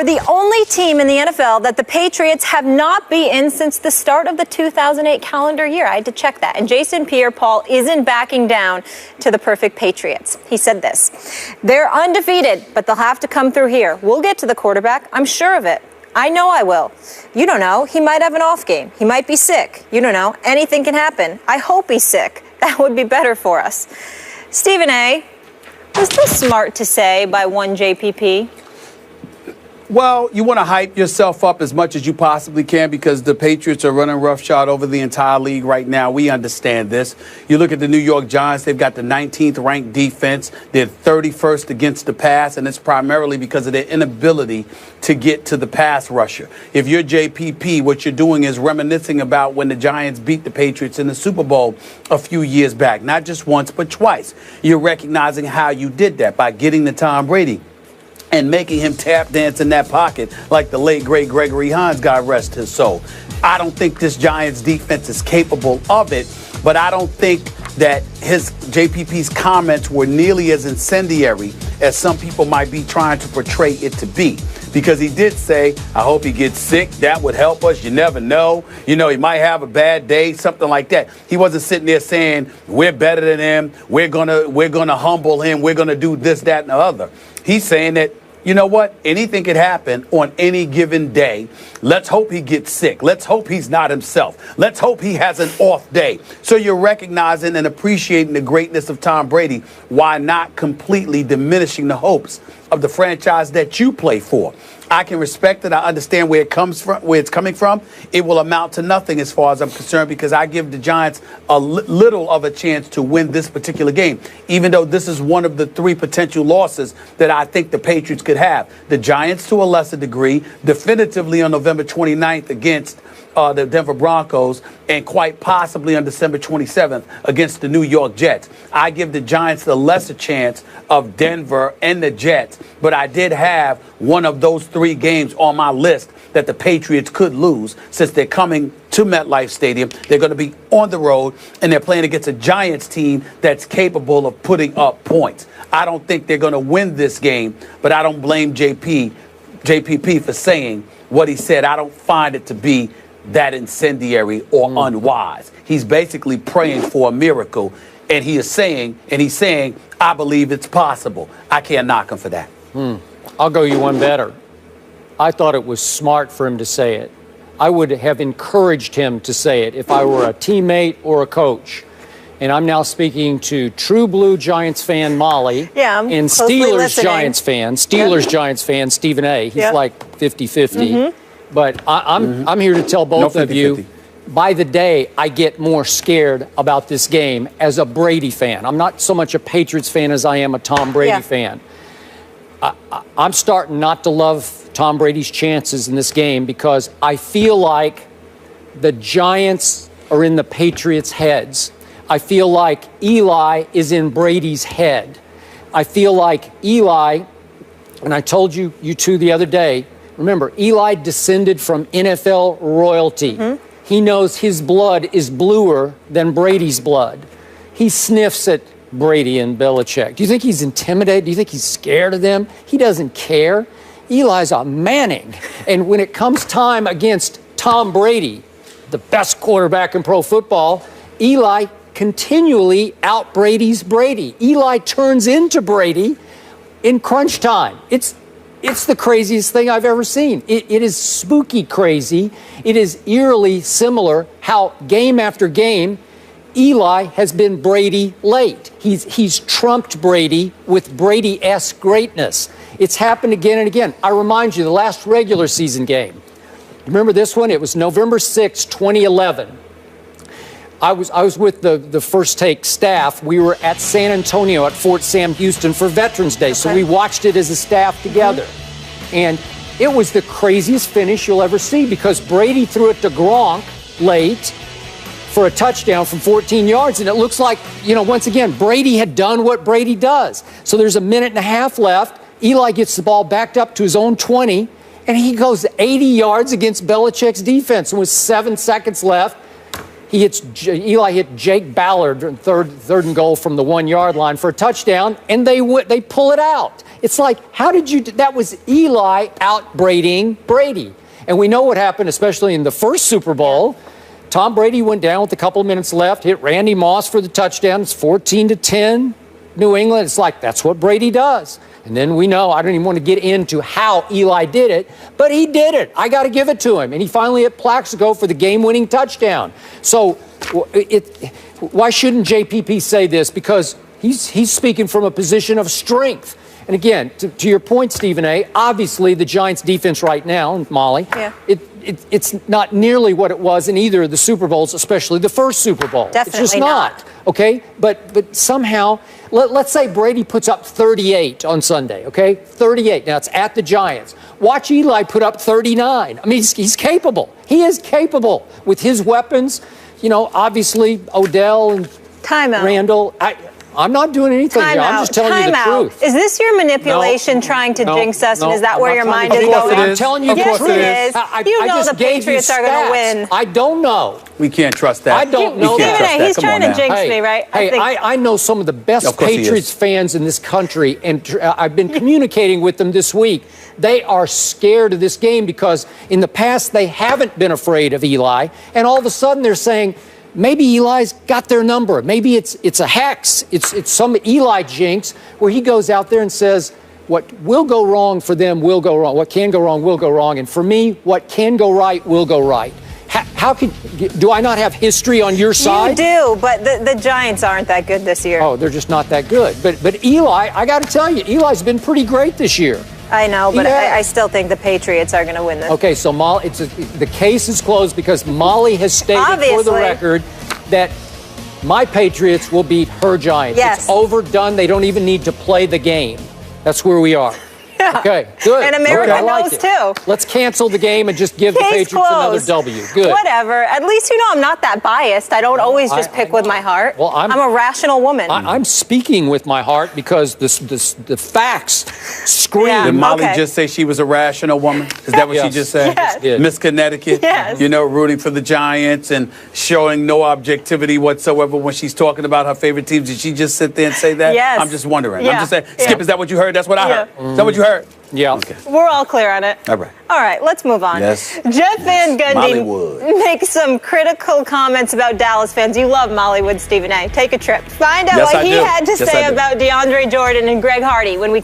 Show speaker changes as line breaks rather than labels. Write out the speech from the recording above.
are the only team in the NFL that the Patriots have not beaten since the start of the 2008 calendar year. I had to check that. And Jason Pierre-Paul isn't backing down to the perfect Patriots. He said this: "They're undefeated, but they'll have to come through here. We'll get to the quarterback. I'm sure of it. I know I will. You don't know. He might have an off game. He might be sick. You don't know. Anything can happen. I hope he's sick. That would be better for us." Stephen A., was this smart to say by one JPP?
Well, you want to hype yourself up as much as you possibly can because the Patriots are running roughshod over the entire league right now. We understand this. You look at the New York Giants, they've got the 19th ranked defense. They're 31st against the pass, and it's primarily because of their inability to get to the pass rusher. If you're JPP, what you're doing is reminiscing about when the Giants beat the Patriots in the Super Bowl a few years back. Not just once, but twice. You're recognizing how you did that by getting to Tom Brady and making him tap dance in that pocket like the late, great Gregory Hines, God rest his soul. I don't think this Giants defense is capable of it, but I don't think that JPP's comments were nearly as incendiary as some people might be trying to portray it to be. Because he did say, I hope he gets sick. That would help us. You never know. You know, he might have a bad day, something like that. He wasn't sitting there saying, we're better than him. We're gonna humble him. We're going to do this, that, and the other. He's saying that, you know what? Anything could happen on any given day. Let's hope he gets sick. Let's hope he's not himself. Let's hope he has an off day. So you're recognizing and appreciating the greatness of Tom Brady. Why not completely diminishing the hopes of the franchise that you play for? I can respect it. I understand where it's coming from. It will amount to nothing as far as I'm concerned because I give the Giants a little of a chance to win this particular game, even though this is one of the three potential losses that I think the Patriots could have. The Giants to a lesser degree, definitively on November 29th against the Denver Broncos, and quite possibly on December 27th against the New York Jets. I give the Giants the lesser chance of Denver and the Jets, but I did have one of those three games on my list that the Patriots could lose since they're coming to MetLife Stadium. They're going to be on the road, and they're playing against a Giants team that's capable of putting up points. I don't think they're going to win this game, but I don't blame JPP for saying what he said. I don't find it to be that incendiary or unwise. He's basically praying for a miracle, and he's saying, I believe it's possible. I can't knock him for that.
I'll go you one better. I thought it was smart for him to say it. I would have encouraged him to say it if I were a teammate or a coach. And I'm now speaking to True Blue Giants fan Molly and Steelers Giants fan, Giants fan Stephen A. He's like 50-50. But I'm here to tell both of you, by the day, I get more scared about this game as a Brady fan. I'm not so much a Patriots fan as I am a Tom Brady fan. I'm starting not to love Tom Brady's chances in this game because I feel like the Giants are in the Patriots' heads. I feel like Eli is in Brady's head. I feel like Eli, and I told you two the other day, remember, Eli descended from NFL royalty. He knows his blood is bluer than Brady's blood. He sniffs at Brady and Belichick. Do you think he's intimidated? Do you think he's scared of them? He doesn't care. Eli's a Manning. And when it comes time against Tom Brady, the best quarterback in pro football, Eli continually out-Brady's Brady. Eli turns into Brady in crunch time. It's the craziest thing I've ever seen. It is spooky crazy. It is eerily similar how game after game, Eli has been Brady late. He's trumped Brady with Brady-esque greatness. It's happened again and again. I remind you, the last regular season game. Remember this one? It was November 6, 2011. I was with the First Take staff. We were at San Antonio at Fort Sam Houston for Veterans Day, so we watched it as a staff together. And it was the craziest finish you'll ever see because Brady threw it to Gronk late for a touchdown from 14 yards, and it looks like, once again, Brady had done what Brady does. So there's a minute and a half left. Eli gets the ball backed up to his own 20, and he goes 80 yards against Belichick's defense. And with 7 seconds left, Eli hit Jake Ballard third and goal from the 1 yard line for a touchdown, and they pull it out. It's like, how did you, that was Eli out-Bradying Brady. And we know what happened, especially in the first Super Bowl. Tom Brady went down with a couple of minutes left, hit Randy Moss for the touchdown. It's 14-10, New England. It's like, that's what Brady does. And then we know, I don't even want to get into how Eli did it, but he did it. I got to give it to him. And he finally hit Plaxico for the game-winning touchdown. So why shouldn't JPP say this? Because he's speaking from a position of strength. And again, to your point, Stephen A., obviously the Giants' defense right now, Molly, it's not nearly what it was in either of the Super Bowls, especially the first Super Bowl.
Definitely
it's just not. Okay? But somehow, let's say Brady puts up 38 on Sunday, okay? 38. Now, it's at the Giants. Watch Eli put up 39. I mean, he's capable. He is capable with his weapons. You know, obviously, Odell and Randall. I'm not doing anything here. I'm just telling you the truth.
Is this your manipulation trying to jinx us? And is that where your mind is going?
I'm telling you the truth.
Yes, it is. You know the Patriots are going to win.
I don't know.
We can't trust that.
I don't know that.
He's trying to jinx me, right?
Hey, I know some of the best Patriots fans in this country, and I've been communicating with them this week. They are scared of this game because in the past they haven't been afraid of Eli, and all of a sudden they're saying, maybe Eli's got their number. Maybe it's a hex. It's some Eli jinx where he goes out there and says, what will go wrong for them will go wrong. What can go wrong will go wrong. And for me, what can go right will go right. Do I not have history on your side?
You do, but the Giants aren't that good this year.
Oh, they're just not that good. But Eli, I got to tell you, Eli's been pretty great this year.
I know, but I still think the Patriots are going to win this.
Okay, so Molly, the case is closed because Molly has stated for the record that my Patriots will beat her Giants.
Yes.
It's overdone. They don't even need to play the game. That's where we are. Okay, good.
And America knows too.
Let's cancel the game and just give the Patriots another W. Good.
Whatever. At least you know I'm not that biased. I don't always just pick with my heart.
Well, I'm
a rational woman.
I'm speaking with my heart because the facts scream.
Yeah.
Did Molly just say she was a rational woman? Is that what she just said?
Yes.
Miss Connecticut?
Yes.
You know, rooting for the Giants and showing no objectivity whatsoever when she's talking about her favorite teams. Did she just sit there and say that?
Yes.
I'm just wondering.
Yeah.
I'm just saying. Skip, is that what you heard? That's what I heard. Is that what you heard?
Yeah.
Okay.
We're all clear on it.
All right.
All right, let's move on.
Yes.
Jeff Van Gundy makes some critical comments about Dallas fans. You love Mollywood, Stephen A. Take a trip. Find out what he had to say about DeAndre Jordan and Greg Hardy when we come